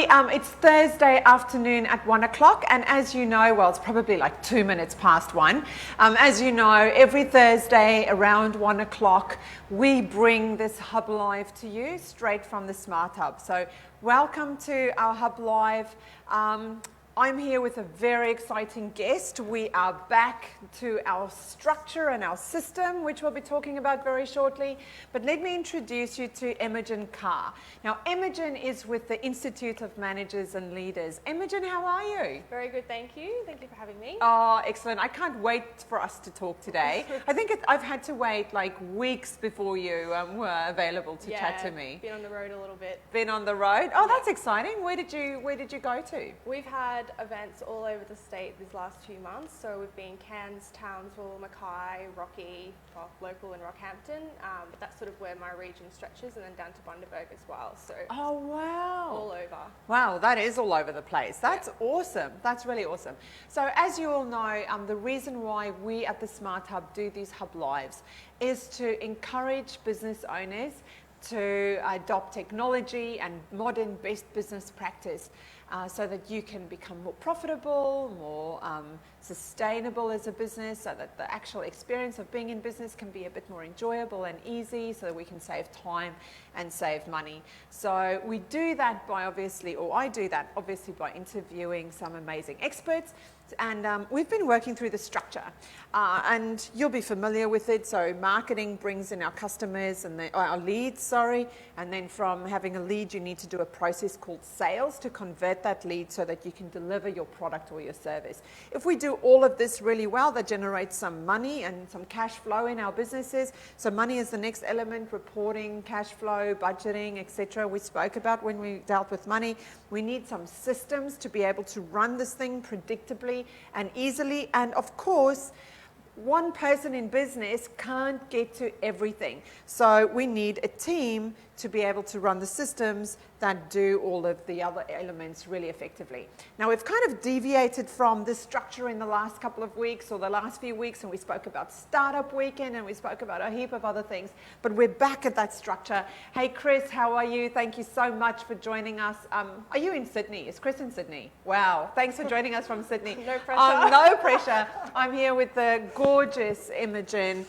everybody. It's Thursday afternoon at 1 o'clock, and as you know, well, it's probably like 2 minutes past 1. As you know, every Thursday around 1 o'clock, we bring this HubLive to you straight from the Smart Hub. So welcome to our HubLive. I'm here with a very exciting guest. We are back to our structure and our system, which we'll be talking about very shortly. But let me introduce you to Emmagen Carr. Now, Emmagen is with the Institute of Managers and Leaders. Emmagen, how are you? Very good, thank you. Thank you for having me. Oh, excellent. I can't wait for us to talk today. I think I've had to wait like weeks before you were available to chat to me. Been on the road a little bit. Been on the road? Oh, that's exciting. Where did you go to? We've had events all over the state these last few months. So we've been Cairns, Townsville, Mackay, Rocky, well, local in Rockhampton. But that's sort of where my region stretches, and then down to Bundaberg as well. So oh, wow. All over. Wow, that is all over the place. That's awesome. That's really awesome. So as you all know, the reason why we at the Smart Hub do these Hub Lives is to encourage business owners to adopt technology and modern best business practice so that you can become more profitable, more sustainable as a business, so that the actual experience of being in business can be a bit more enjoyable and easy, so that we can save time and save money. So we do that by I do that obviously by interviewing some amazing experts. And we've been working through the structure, and you'll be familiar with it. So marketing brings in our customers and our leads, and then from having a lead, you need to do a process called sales to convert that lead so that you can deliver your product or your service. If we do all of this really well, that generates some money and some cash flow in our businesses. So money is the next element: reporting, cash flow, budgeting, etc. We spoke about when we dealt with money. We need some systems to be able to run this thing predictably and easily, and of course one person in business can't get to everything, so we need a team to be able to run the systems that do all of the other elements really effectively. Now, we've kind of deviated from this structure in the last couple of weeks or the last few weeks, and we spoke about Startup Weekend and we spoke about a heap of other things, but we're back at that structure. Hey Chris, how are you? Thank you so much for joining us. Are you in Sydney? Is Chris in Sydney? Wow, thanks for joining us from Sydney. No pressure. No pressure. I'm here with the gorgeous Emmagen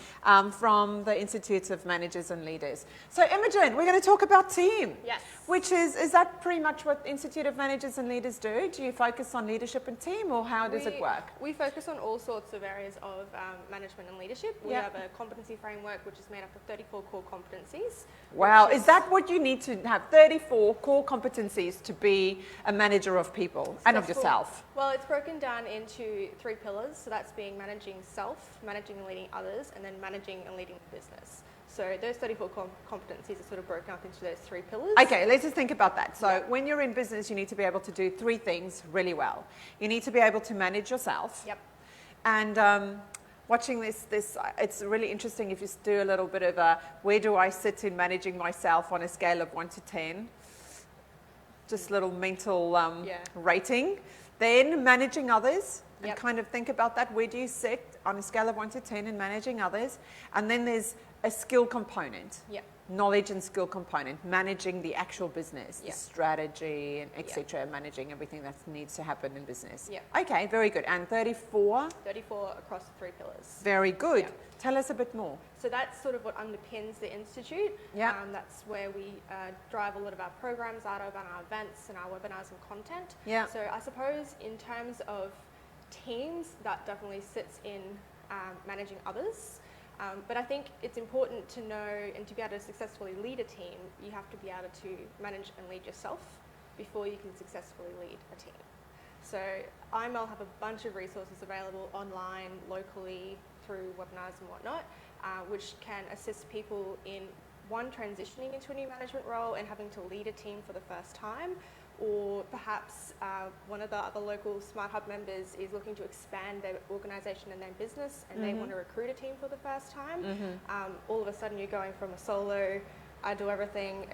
from the Institute of Managers and Leaders. So Emmagen, we're going to talk about team. Yes. Which is that pretty much what Institute of Managers and Leaders do? Do you focus on leadership and team, or how does it work? We focus on all sorts of areas of management and leadership. We have a competency framework which is made up of 34 core competencies. Wow, is that what you need to have, 34 core competencies to be a manager of people and of yourself? Well, it's broken down into 3 pillars. So that's being managing self, managing and leading others, and then managing and leading the business. So those 34 competencies are sort of broken up into those 3 pillars. Okay, let's just think about that. So when you're in business, you need to be able to do 3 things really well. You need to be able to manage yourself. Yep. And watching this, it's really interesting if you do a little bit of a, where do I sit in managing myself on a scale of 1 to 10? Just a little mental rating. Then managing others. And kind of think about that. Where do you sit on a scale of 1 to 10 in managing others? And then there's a skill component, knowledge and skill component, managing the actual business, the strategy, and etc., managing everything that needs to happen in business. Okay, very good. And 34? 34 across the 3 pillars. Very good. Tell us a bit more. So that's sort of what underpins the Institute. That's where we drive a lot of our programs out of, and our events and our webinars and content. So I suppose in terms of teams, that definitely sits in managing others. But I think it's important to know, and to be able to successfully lead a team, you have to be able to manage and lead yourself before you can successfully lead a team. So IML have a bunch of resources available online, locally, through webinars and whatnot, which can assist people in, one, transitioning into a new management role and having to lead a team for the first time, or perhaps one of the other local Smart Hub members is looking to expand their organisation and their business, and they want to recruit a team for the first time. All of a sudden you're going from a solo, I do everything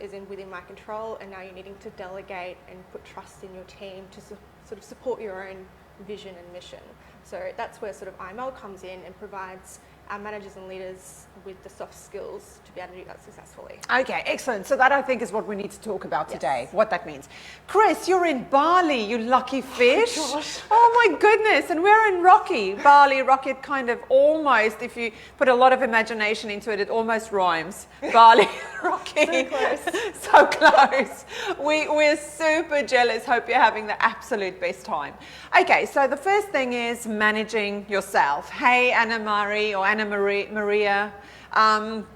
is within my control, and now you're needing to delegate and put trust in your team to sort of support your own vision and mission. So that's where sort of IML comes in and provides our managers and leaders with the soft skills to be able to do that successfully. Okay, excellent. So that I think is what we need to talk about today, what that means. Chris, you're in Bali, you lucky fish. Oh my goodness. And we're in Rocky. Bali, Rocky, it kind of almost, if you put a lot of imagination into it, it almost rhymes. Bali, Rocky. So close. So close. We're super jealous. Hope you're having the absolute best time. Okay, so the first thing is managing yourself. Hey, Anna Marie or Anna Maria.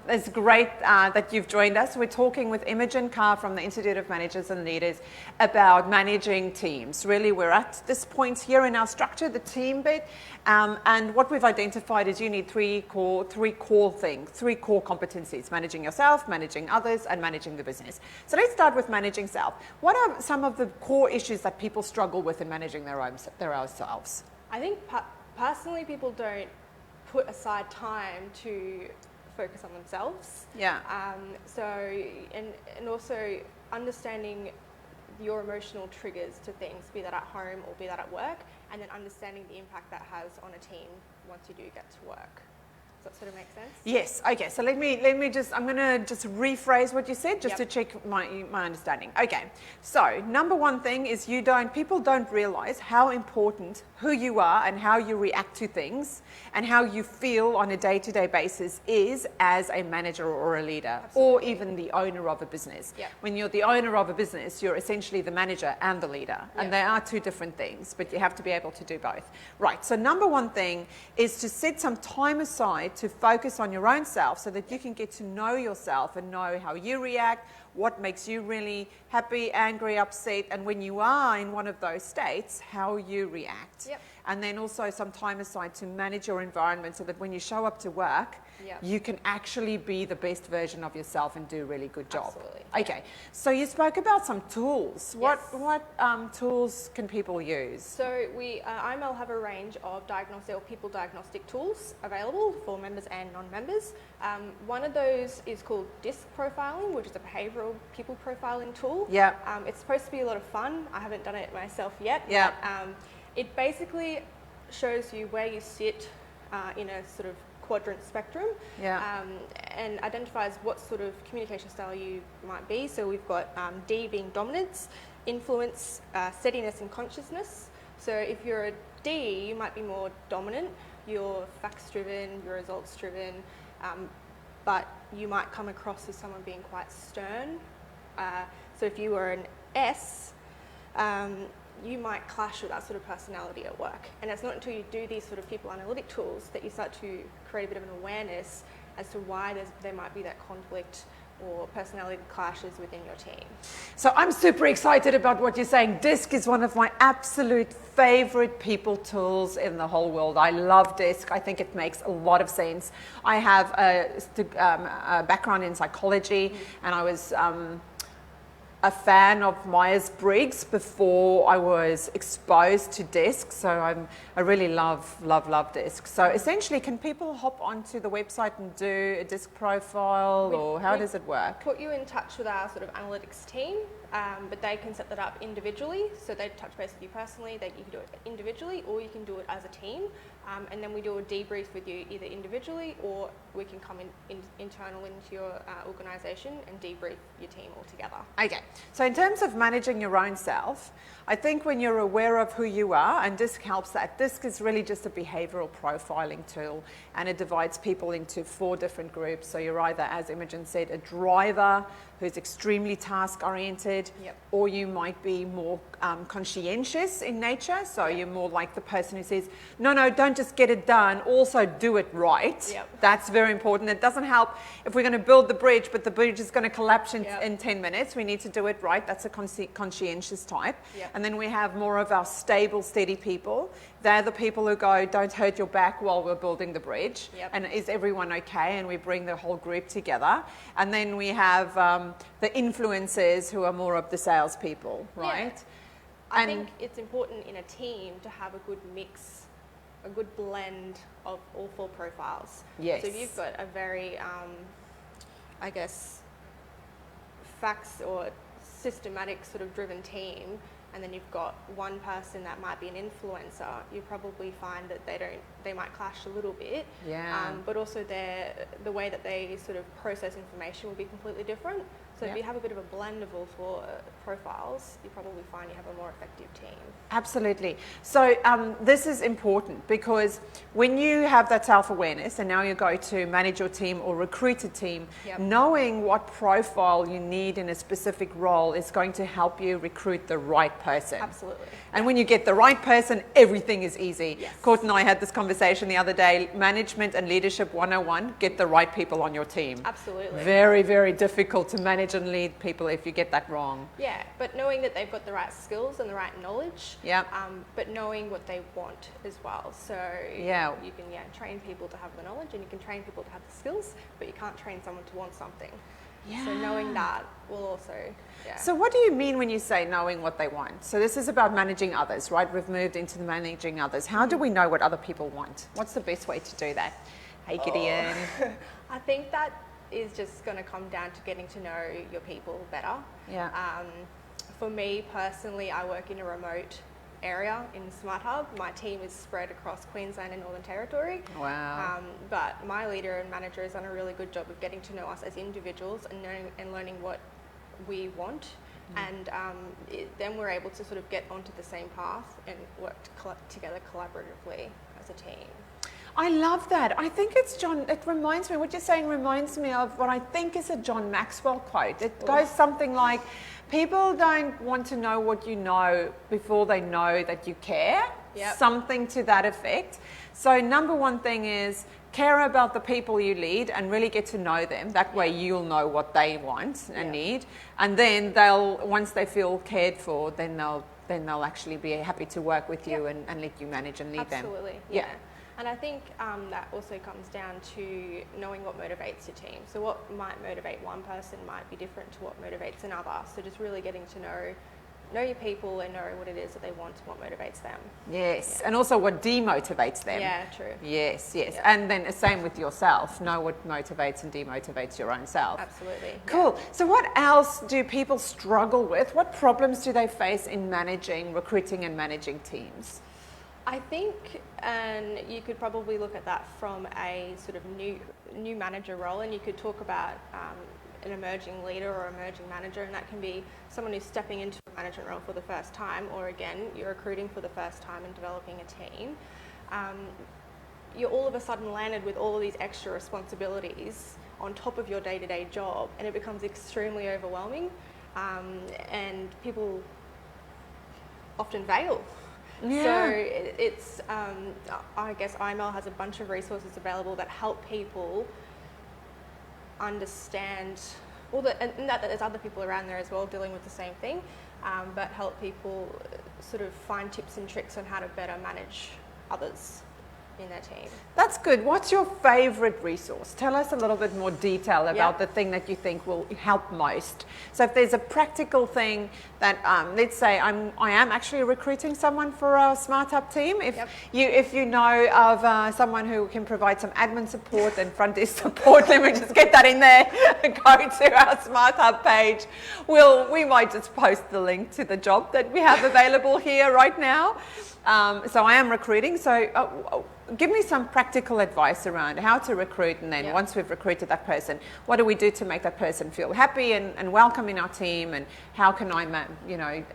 It's great that you've joined us. We're talking with Emmagen Carr from the Institute of Managers and Leaders about managing teams. Really, we're at this point here in our structure, the team bit, and what we've identified is you need three core competencies: managing yourself, managing others, and managing the business. So let's start with managing self. What are some of the core issues that people struggle with in managing their own selves? I think personally, people don't put aside time to focus on themselves. Yeah. And also understanding your emotional triggers to things, be that at home or be that at work, and then understanding the impact that has on a team once you do get to work. Does that sort of make sense? Yes. Okay. So let me just, I'm going to just rephrase what you said just to check my understanding. Okay. So number one thing is people don't realize how important who you are and how you react to things and how you feel on a day-to-day basis is as a manager or a leader. Absolutely. Or even the owner of a business. Yep. When you're the owner of a business, you're essentially the manager and the leader. Yep. And they are two different things, but you have to be able to do both. Right. So number one thing is to set some time aside to focus on your own self so that you can get to know yourself and know how you react, what makes you really happy, angry, upset, and when you are in one of those states, how you react. Yep. And then also some time aside to manage your environment so that when you show up to work, you can actually be the best version of yourself and do a really good job. Absolutely. Okay, so you spoke about some tools. Yes. What tools can people use? So we, IML have a range of diagnostic or people diagnostic tools available for members and non-members. One of those is called DISC profiling, which is a behavioural people profiling tool. Yeah. It's supposed to be a lot of fun. I haven't done it myself yet. Yeah. But, it basically shows you where you sit in a sort of quadrant spectrum, and identifies what sort of communication style you might be. So we've got D being dominance, influence, steadiness and consciousness. So if you're a D, you might be more dominant, you're facts driven, you're results driven, but you might come across as someone being quite stern. So if you were an S, you might clash with that sort of personality at work. And it's not until you do these sort of people analytic tools that you start to create a bit of an awareness as to why there might be that conflict or personality clashes within your team. So I'm super excited about what you're saying. DISC is one of my absolute favorite people tools in the whole world. I love DISC. I think it makes a lot of sense. I have a background in psychology, and I was a fan of Myers-Briggs before I was exposed to DISC, so I really love DISC. So essentially, can people hop onto the website and do a DISC profile, or how does it work? Put you in touch with our sort of analytics team, but they can set that up individually, so they touch base with you personally. You can do it individually, or you can do it as a team, and then we do a debrief with you either individually, or we can come internal into your organisation and debrief your team altogether. Okay, so in terms of managing your own self, I think when you're aware of who you are, and DISC helps that. DISC is really just a behavioural profiling tool, and it divides people into 4 different groups. So you're either, as Emmagen said, a driver who's extremely task-oriented, or you might be more conscientious in nature. So you're more like the person who says, no, don't just get it done, also do it right. That's very important. It doesn't help if we're going to build the bridge, but the bridge is going to collapse in 10 minutes. We need to do it right. That's a conscientious type. And then we have more of our stable, steady people. They're the people who go, don't hurt your back while we're building the bridge. And is everyone okay? And we bring the whole group together. And then we have the influencers who are more of the salespeople, right? I think it's important in a team to have a good mix, a good blend of all 4 profiles. Yes. So if you've got a very, I guess, facts or systematic sort of driven team, and then you've got one person that might be an influencer, you probably find that they might clash a little bit. Yeah. But also the way that they sort of process information will be completely different. So if you have a bit of a blend of all four profiles, you probably find you have a more effective team. Absolutely. So this is important because when you have that self-awareness and now you go to manage your team or recruit a team, knowing what profile you need in a specific role is going to help you recruit the right person. Absolutely. And when you get the right person, everything is easy. Yes. Court and I had this conversation the other day, management and leadership 101, get the right people on your team. Absolutely. Very, very difficult to manage and lead people if you get that wrong. Yeah, but knowing that they've got the right skills and the right knowledge, but knowing what they want as well. So you can train people to have the knowledge and you can train people to have the skills, but you can't train someone to want something. Yeah. So knowing that will also, So what do you mean when you say knowing what they want? So this is about managing others, right? We've moved into the managing others. How do we know what other people want? What's the best way to do that? Hey, Gideon. I think that is just going to come down to getting to know your people better. Yeah. For me personally, I work in a remote area in Smart Hub. My team is spread across Queensland and Northern Territory. Wow. But my leader and manager has done a really good job of getting to know us as individuals and learning what we want. And then we're able to sort of get onto the same path and work together collaboratively as a team. I love that. I think it's it reminds me, what you're saying reminds me of what I think is a John Maxwell quote. It goes something like, people don't want to know what you know before they know that you care. Yep. Something to that effect. So number one thing is care about the people you lead and really get to know them. That way you'll know what they want and need. And then once they feel cared for, then they'll actually be happy to work with you and let you manage and lead them. Absolutely. Yeah. And I think that also comes down to knowing what motivates your team. So what might motivate one person might be different to what motivates another. So just really getting to know your people and know what it is that they want and what motivates them. Yes, and also what demotivates them. Yeah, true. Yes. And then the same with yourself. Know what motivates and demotivates your own self. Absolutely. Cool. So what else do people struggle with? What problems do they face in recruiting and managing teams? I think, and you could probably look at that from a sort of new manager role, and you could talk about an emerging leader or emerging manager, and that can be someone who's stepping into a management role for the first time, or again, you're recruiting for the first time and developing a team. You're all of a sudden landed with all of these extra responsibilities on top of your day-to-day job, and it becomes extremely overwhelming, and people often fail. Yeah. So it's, I guess IML has a bunch of resources available that help people understand, and that there's other people around there as well dealing with the same thing, but help people sort of find tips and tricks on how to better manage others in their team. That's good. What's your favorite resource? Tell us a little bit more detail about the thing that you think will help most. So if there's a practical thing that, let's say I am actually recruiting someone for our Smart Hub team. If you know of someone who can provide some admin support and front desk support, let me just get that in there. Go to our Smart Hub page. We might just post the link to the job that we have available here right now. So I am recruiting. So give me some practical advice around how to recruit, and then once we've recruited that person, what do we do to make that person feel happy and welcome in our team, and how can I,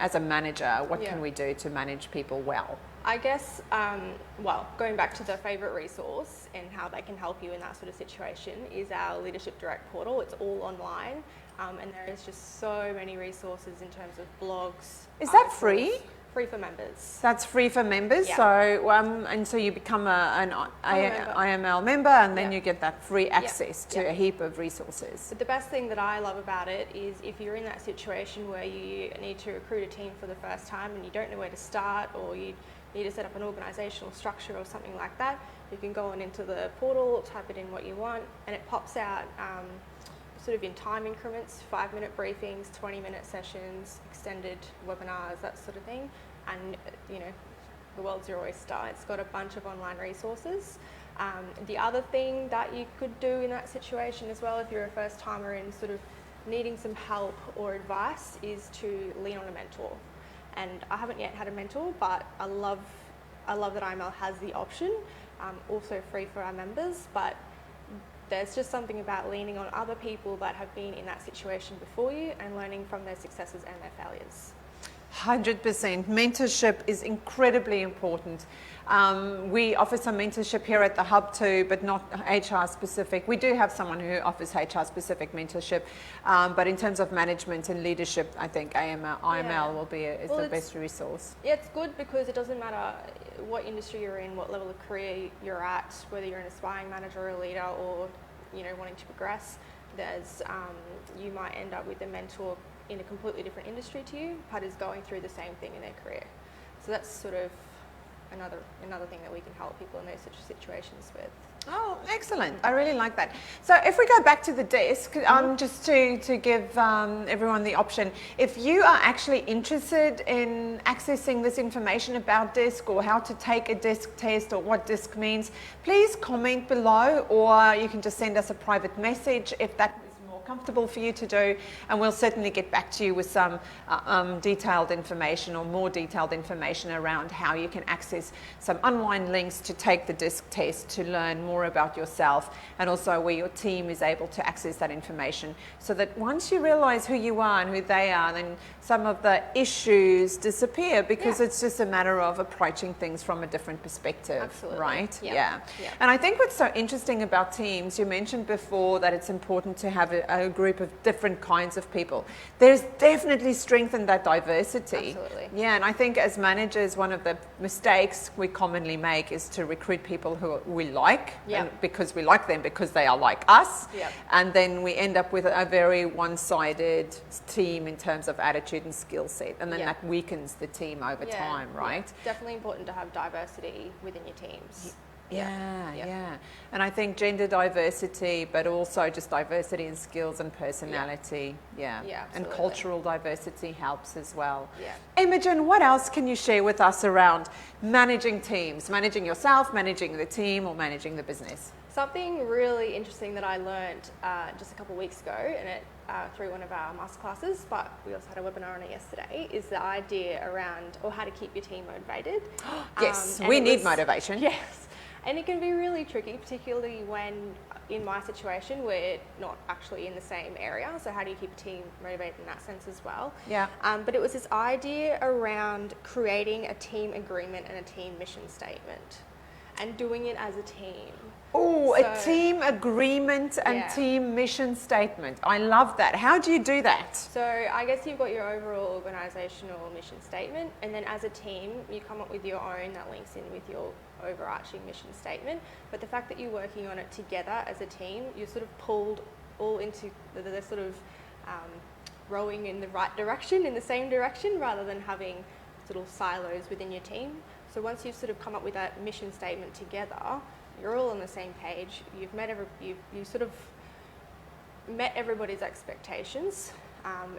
as a manager, what can we do to manage people well? I guess, going back to the favourite resource and how they can help you in that sort of situation is our Leadership Direct portal. It's all online, and there is just so many resources in terms of blogs. Is that free? Free for members. That's free for members. Yeah. So and so you become an IML member, and then you get that free access to a heap of resources. But the best thing that I love about it is if you're in that situation where you need to recruit a team for the first time and you don't know where to start, or you need to set up an organisational structure or something like that, you can go on into the portal, type it in what you want, and it pops out sort of in time increments, 5-minute briefings, 20-minute sessions, extended webinars, that sort of thing. And the world's your oyster. It's got a bunch of online resources. The other thing that you could do in that situation as well, if you're a first timer in sort of needing some help or advice is to lean on a mentor. And I haven't yet had a mentor, but I love that IML has the option, also free for our members, but there's just something about leaning on other people that have been in that situation before you and learning from their successes and their failures. 100%. Mentorship is incredibly important. We offer some mentorship here at the Hub too, but not HR specific. We do have someone who offers HR specific mentorship, but in terms of management and leadership, I think IML will be the best resource. Yeah, it's good because it doesn't matter what industry you're in, what level of career you're at, whether you're an aspiring manager or a leader or wanting to progress. You might end up with a mentor in a completely different industry to you, but is going through the same thing in their career. So that's sort of another thing that we can help people in those such situations with. Oh, excellent. I really like that. So if we go back to the desk, just to give everyone the option, if you are actually interested in accessing this information about DISC or how to take a DISC test or what DISC means, please comment below, or you can just send us a private message if that comfortable for you to do, and we'll certainly get back to you with some detailed information or more detailed information around how you can access some online links to take the DISC test to learn more about yourself, and also where your team is able to access that information, so that once you realize who you are and who they are, then some of the issues disappear, because it's just a matter of approaching things from a different perspective. Absolutely. Right? Yeah. And I think what's so interesting about teams, you mentioned before that it's important to have a group of different kinds of people. There's definitely strength in that diversity. Absolutely. Yeah, and I think as managers, one of the mistakes we commonly make is to recruit people who we like, and because we like them because they are like us, and then we end up with a very one-sided team in terms of attitude and skill set, and then that weakens the team over time, right? It's definitely important to have diversity within your teams. Yeah. And I think gender diversity, but also just diversity in skills and personality. And cultural diversity helps as well. Emmagen, what else can you share with us around managing teams, managing yourself, managing the team, or managing the business? Something really interesting that I learned just a couple of weeks ago, and through one of our masterclasses, but we also had a webinar on it yesterday, is the idea around, or how to keep your team motivated. Yes, we need motivation. Yes. And it can be really tricky, particularly when, in my situation, we're not actually in the same area. So how do you keep a team motivated in that sense as well? But it was this idea around creating a team agreement and a team mission statement, and doing it as a team. Oh, a team agreement and team mission statement. I love that. How do you do that? So I guess you've got your overall organisational mission statement, and then as a team, you come up with your own that links in with your overarching mission statement. But the fact that you're working on it together as a team, you're sort of pulled all into the sort of rowing in the right direction, in the same direction, rather than having sort of silos within your team. So once you've sort of come up with that mission statement together, you're all on the same page. You've sort of met everybody's expectations,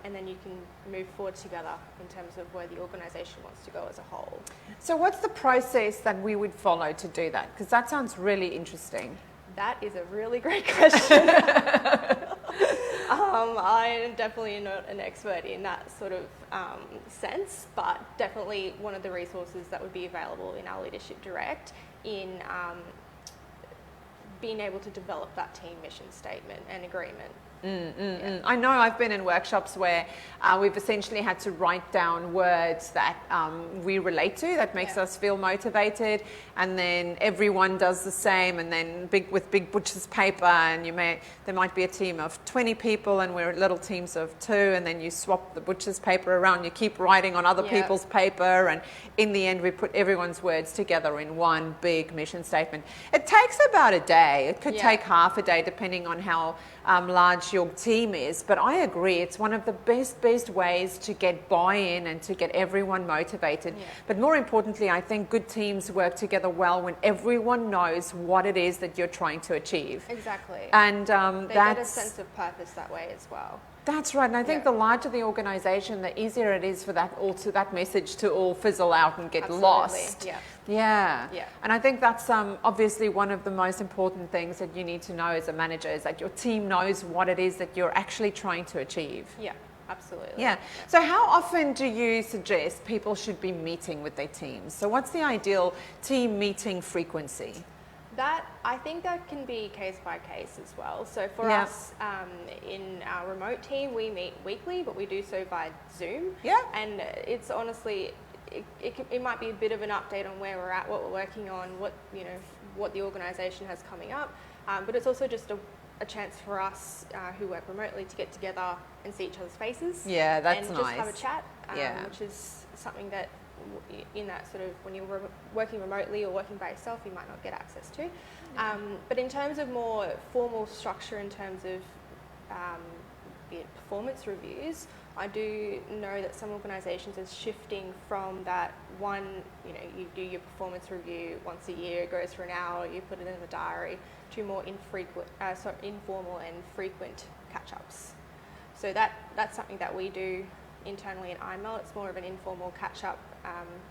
and then you can move forward together in terms of where the organisation wants to go as a whole. So what's the process that we would follow to do that? Because that sounds really interesting. That is a really great question. I am definitely not an expert in that sort of sense, but definitely one of the resources that would be available in our Leadership Direct in being able to develop that team mission statement and agreement. I know I've been in workshops where we've essentially had to write down words that we relate to, that makes us feel motivated, and then everyone does the same, and then with big butcher's paper, and there might be a team of 20 people and we're little teams of 2, and then you swap the butcher's paper around, you keep writing on other people's paper, and in the end we put everyone's words together in one big mission statement. It takes about a day. It could take half a day depending on how large your team is, but I agree it's one of the best ways to get buy-in and to get everyone motivated. But more importantly, I think good teams work together well when everyone knows what it is that you're trying to achieve. Exactly. And they get a sense of purpose that way as well. That's right, and I think the larger the organisation, the easier it is for that message to all fizzle out and get lost. Yeah. And I think that's obviously one of the most important things that you need to know as a manager, is that your team knows what it is that you're actually trying to achieve. Yeah, absolutely. Yeah. So how often do you suggest people should be meeting with their teams? So what's the ideal team meeting frequency? I think that can be case by case as well. So for us, in our remote team, we meet weekly, but we do so via Zoom. Yeah. And it's honestly, it might be a bit of an update on where we're at, what we're working on, what the organisation has coming up. But it's also just a chance for us who work remotely to get together and see each other's faces. Yeah, that's and nice. And just have a chat, which is something that in that sort of, when you're working remotely or working by yourself, you might not get access to. But in terms of more formal structure, in terms of performance reviews, I do know that some organisations are shifting from that one, you do your performance review once a year, it goes for an hour, you put it in the diary, to more informal and frequent catch-ups. So that's something that we do internally in IML. It's more of an informal catch-up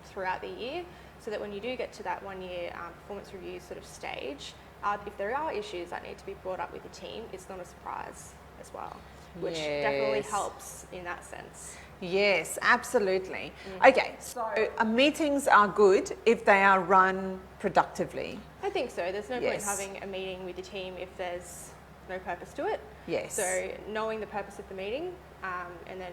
throughout the year, so that when you do get to that 1 year performance review sort of stage, if there are issues that need to be brought up with the team, it's not a surprise as well, which definitely helps in that sense. Yes, absolutely. Okay, so meetings are good if they are run productively. I think so. There's no point having a meeting with the team if there's no purpose to it. Yes. So knowing the purpose of the meeting, and then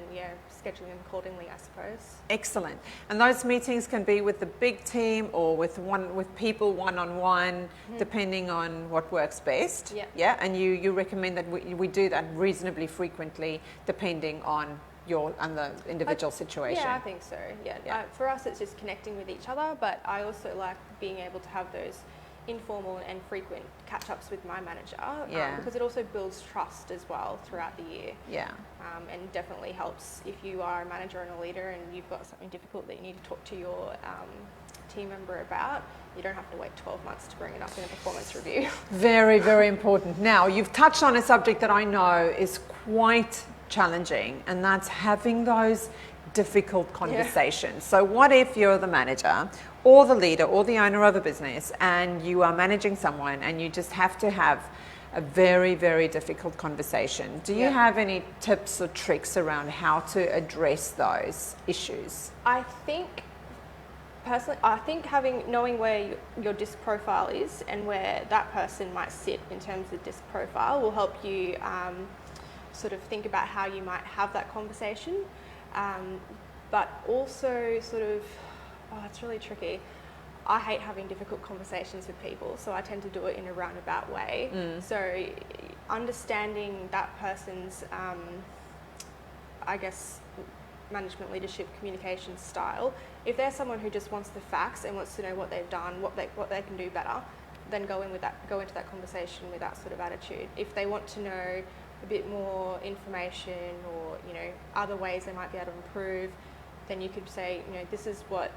scheduling accordingly, I suppose. Excellent. And those meetings can be with the big team or with people one-on-one, depending on what works best. Yeah. And you recommend that we do that reasonably frequently, depending on the individual situation. Yeah, I think so. Yeah. For us, it's just connecting with each other, but I also like being able to have those informal and frequent catch-ups with my manager, because it also builds trust as well throughout the year. And definitely helps if you are a manager and a leader and you've got something difficult that you need to talk to your team member about. You don't have to wait 12 months to bring it up in a performance review. Very, very important. Now, you've touched on a subject that I know is quite challenging, and that's having those difficult conversations. So what if you're the manager or the leader or the owner of a business and you are managing someone and you just have to have a very, very difficult conversation? Do you have any tips or tricks around how to address those issues? I think personally, knowing where your DISC profile is and where that person might sit in terms of DISC profile will help you sort of think about how you might have that conversation. But also it's really tricky. I hate having difficult conversations with people, so I tend to do it in a roundabout way. So understanding that person's, management, leadership, communication style. If they're someone who just wants the facts and wants to know what they've done, what they can do better, then go into that conversation with that sort of attitude. If they want to know a bit more information or other ways they might be able to improve, then you could say, this is what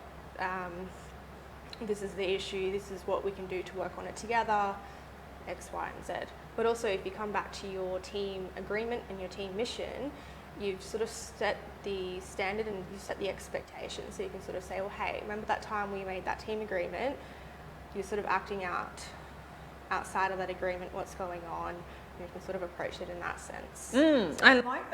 this is the issue, this is what we can do to work on it together, X, Y, and Z. But also, if you come back to your team agreement and your team mission, you've sort of set the standard and you've set the expectation. So you can sort of say, well, hey, remember that time we made that team agreement? You're sort of acting outside of that agreement, what's going on. You can sort of approach it in that sense. I like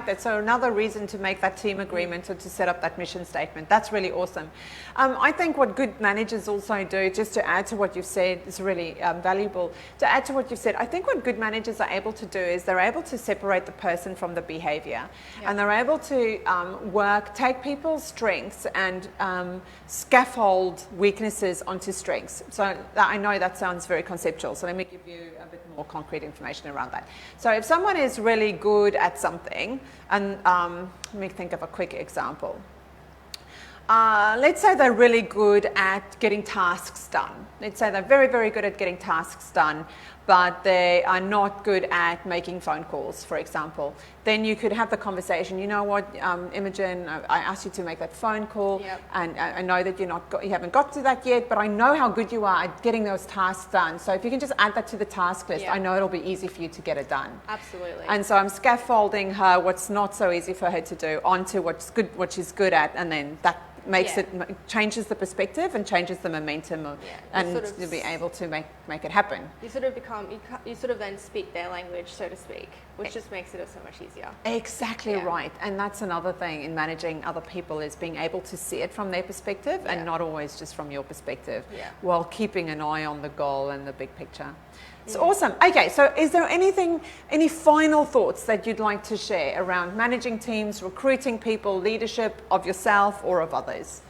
that. So another reason to make that team agreement or to set up that mission statement. That's really awesome. I think what good managers also do, just to add to what you've said, is really valuable. To add to what you've said, I think what good managers are able to do is they're able to separate the person from the behavior. And they're able to take people's strengths and scaffold weaknesses onto strengths. So I know that sounds very conceptual, so let me give you a bit more concrete information around that. So if someone is really good at something, and let me think of a quick example. Let's say they're really good at getting tasks done. Let's say they're very, very good at getting tasks done, but they are not good at making phone calls, for example, then you could have the conversation, you know what, Emmagen, I asked you to make that phone call, and I know that you haven't got to that yet, but I know how good you are at getting those tasks done. So if you can just add that to the task list, I know it'll be easy for you to get it done. Absolutely. And so I'm scaffolding her what's not so easy for her to do onto what she's good at, and then that makes it changes the perspective and changes the momentum and to be able to make it happen. You sort of then speak their language, so to speak, which just makes it so much easier. Exactly right. And that's another thing in managing other people, is being able to see it from their perspective and not always just from your perspective, while keeping an eye on the goal and the big picture. It's awesome. Okay, so is there any final thoughts that you'd like to share around managing teams, recruiting people, leadership of yourself or of others?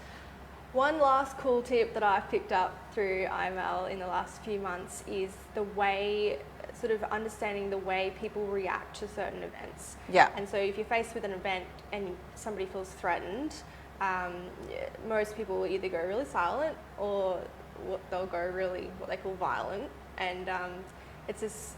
One last cool tip that I've picked up through IML in the last few months is the way, sort of understanding the way people react to certain events. Yeah. And so if you're faced with an event and somebody feels threatened, most people will either go really silent or they'll go really what they call violent. And it's just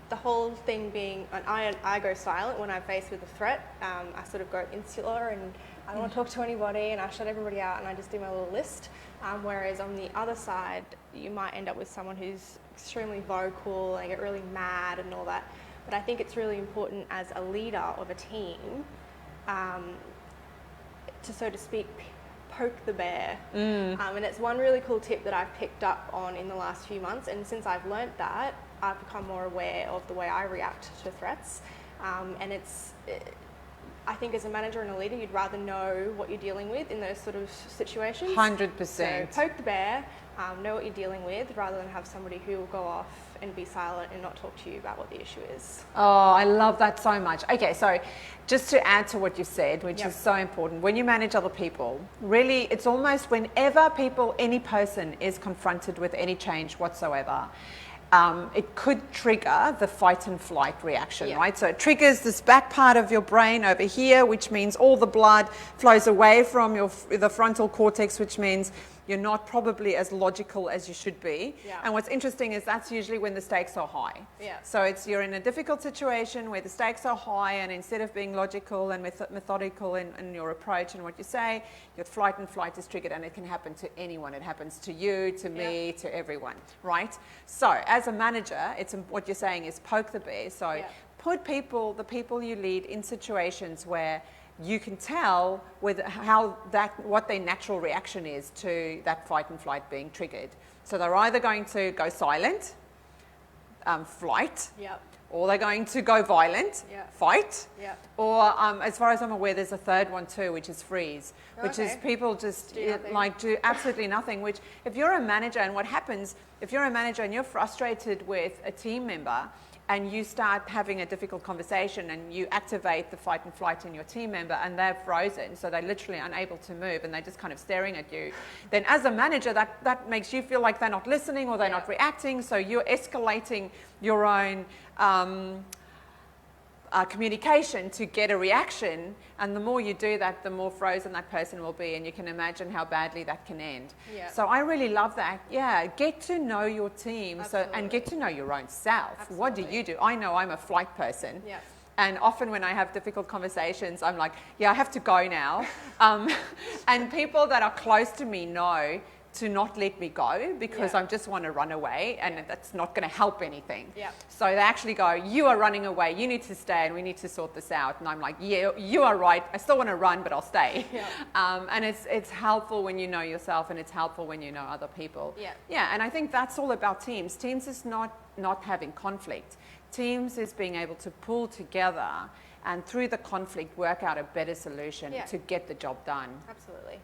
the whole thing being, I go silent when I'm faced with a threat. I sort of go insular and I don't want to talk to anybody, and I shut everybody out and I just do my little list. Whereas on the other side, you might end up with someone who's extremely vocal and get really mad and all that. But I think it's really important as a leader of a team to, so to speak, poke the bear. And it's one really cool tip that I've picked up on in the last few months, and since I've learnt that, I've become more aware of the way I react to threats. And I think as a manager and a leader, you'd rather know what you're dealing with in those sort of situations. 100%. So poke the bear, know what you're dealing with, rather than have somebody who will go off and be silent and not talk to you about what the issue is. Oh, I love that so much. Okay, so just to add to what you said, which is so important, when you manage other people, really it's almost whenever any person is confronted with any change whatsoever, it could trigger the fight and flight reaction, right? So it triggers this back part of your brain over here, which means all the blood flows away from the frontal cortex, which means you're not probably as logical as you should be. And what's interesting is that's usually when the stakes are high. So you're in a difficult situation where the stakes are high, and instead of being logical and methodical in your approach and what you say, your fight and flight is triggered, and it can happen to anyone. It happens to you, to me, to everyone, right? So as a manager, what you're saying is poke the bear. So put the people you lead in situations where you can tell what their natural reaction is to that fight and flight being triggered. So they're either going to go silent, flight, or they're going to go violent, fight, or as far as I'm aware, there's a third one too, which is freeze, which is people just do absolutely nothing. Which, if you're a manager, and what happens if you're a manager and you're frustrated with a team member, and you start having a difficult conversation and you activate the fight and flight in your team member, and they're frozen, so they're literally unable to move and they're just kind of staring at you, then as a manager, that makes you feel like they're not listening or they're not reacting, so you're escalating your own communication to get a reaction, and the more you do that, the more frozen that person will be, and you can imagine how badly that can end. So I really love that. Get to know your team, and get to know your own self. What do you do? I know I'm a flight person. And often when I have difficult conversations, I'm like, I have to go now. And people that are close to me know to not let me go, because I just want to run away, and that's not going to help anything. So they actually go, you are running away, you need to stay, and we need to sort this out. And I'm like, you are right, I still want to run, but I'll stay. And it's helpful when you know yourself, and it's helpful when you know other people. And I think that's all about teams. Teams is not having conflict. Teams is being able to pull together and through the conflict work out a better solution to get the job done. Absolutely.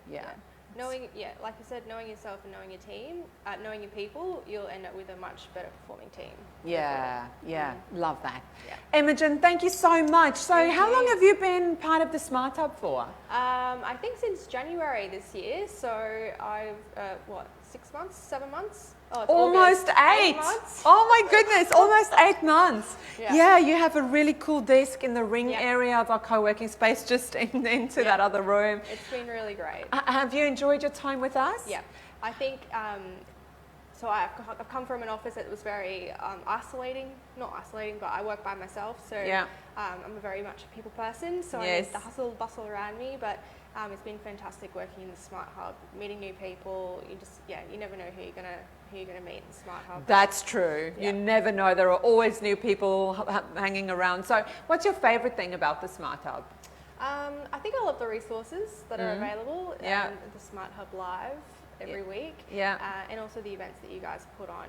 Knowing, like you said, knowing yourself and knowing your team, knowing your people, you'll end up with a much better performing team. Love that. Emmagen, thank you so much. So how long have you been part of the Smart Hub for? I think since January this year, so I've, 6 months, 7 months? Oh, almost eight months. Oh my goodness, almost 8 months. You have a really cool desk in the ring area of our co-working space, just into that other room. It's been really great. Have you enjoyed your time with us? I think so I've come from an office that was very isolating, not isolating, but I work by myself. So I'm a very much a people person. So I need the hustle bustle around me. But it's been fantastic working in the Smart Hub, meeting new people. You never know who you're gonna meet in the Smart Hub. That's true. You never know. There are always new people hanging around. So what's your favorite thing about the Smart Hub? I think I love the resources that are available. The Smart Hub Live every week. And also the events that you guys put on.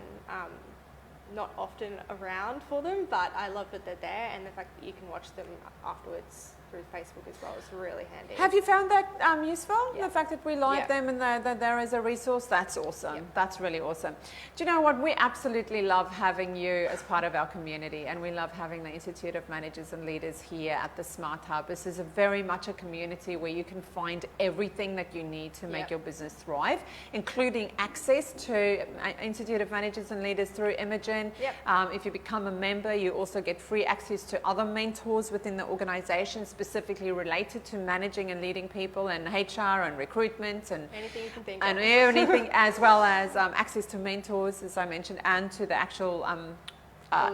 Not often around for them, but I love that they're there, and the fact that you can watch them afterwards through Facebook as well is really handy. Have you found that useful? The fact that we live them and they're there as a resource? That's awesome. That's really awesome. Do you know what? We absolutely love having you as part of our community, and we love having the Institute of Managers and Leaders here at the Smart Hub. This is very much a community where you can find everything that you need to make your business thrive, including access to Institute of Managers and Leaders through Emmagen. If you become a member, you also get free access to other mentors within the organization, specifically related to managing and leading people and HR and recruitment and anything you can think and of. anything, as well as access to mentors, as I mentioned, and to the actual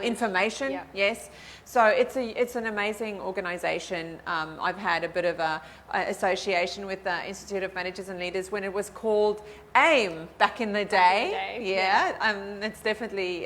information. Yes, so it's an amazing organisation. I've had a bit of a association with the Institute of Managers and Leaders when it was called AIM back in the day. It's definitely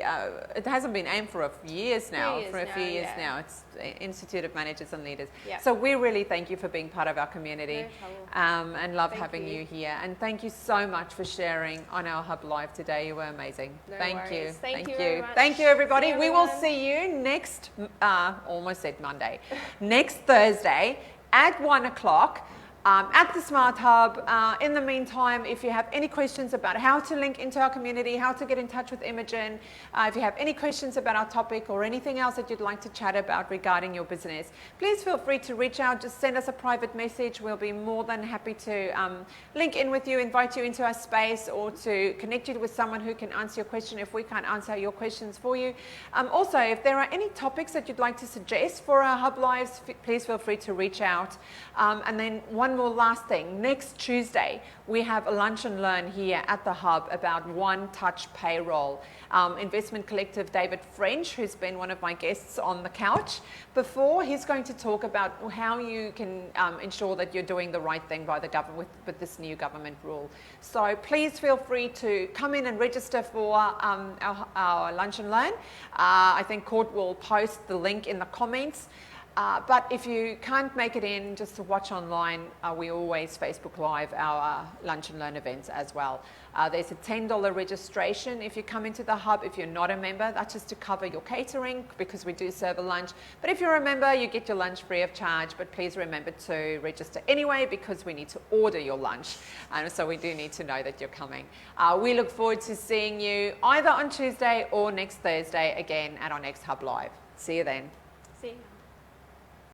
it hasn't been AIM for a few years now. It's Institute of Managers and Leaders. So we really thank you for being part of our community, and love having you here. And thank you so much for sharing on our Hub Live today. You were amazing. Thank you. Thank you very much. Thank you, everybody. We will see you next, almost said Monday, next Thursday at 1 o'clock. At the Smart Hub. In the meantime, if you have any questions about how to link into our community, how to get in touch with Emmagen, if you have any questions about our topic or anything else that you'd like to chat about regarding your business, please feel free to reach out. Just send us a private message. We'll be more than happy to link in with you, invite you into our space, or to connect you with someone who can answer your question if we can't answer your questions for you. Also, if there are any topics that you'd like to suggest for our Hub Lives, please feel free to reach out. And then one more last thing. Next Tuesday, we have a lunch and learn here at the Hub about one-touch payroll. Investment Collective David French, who's been one of my guests on the couch before, he's going to talk about how you can ensure that you're doing the right thing by the government with this new government rule. So please feel free to come in and register for our lunch and learn. I think Court will post the link in the comments. But if you can't make it in, just to watch online, we always Facebook Live our lunch and learn events as well. There's a $10 registration if you come into the Hub. If you're not a member, that's just to cover your catering, because we do serve a lunch. But if you're a member, you get your lunch free of charge. But please remember to register anyway, because we need to order your lunch. So we do need to know that you're coming. We look forward to seeing you either on Tuesday or next Thursday again at our next Hub Live. See you then. See you.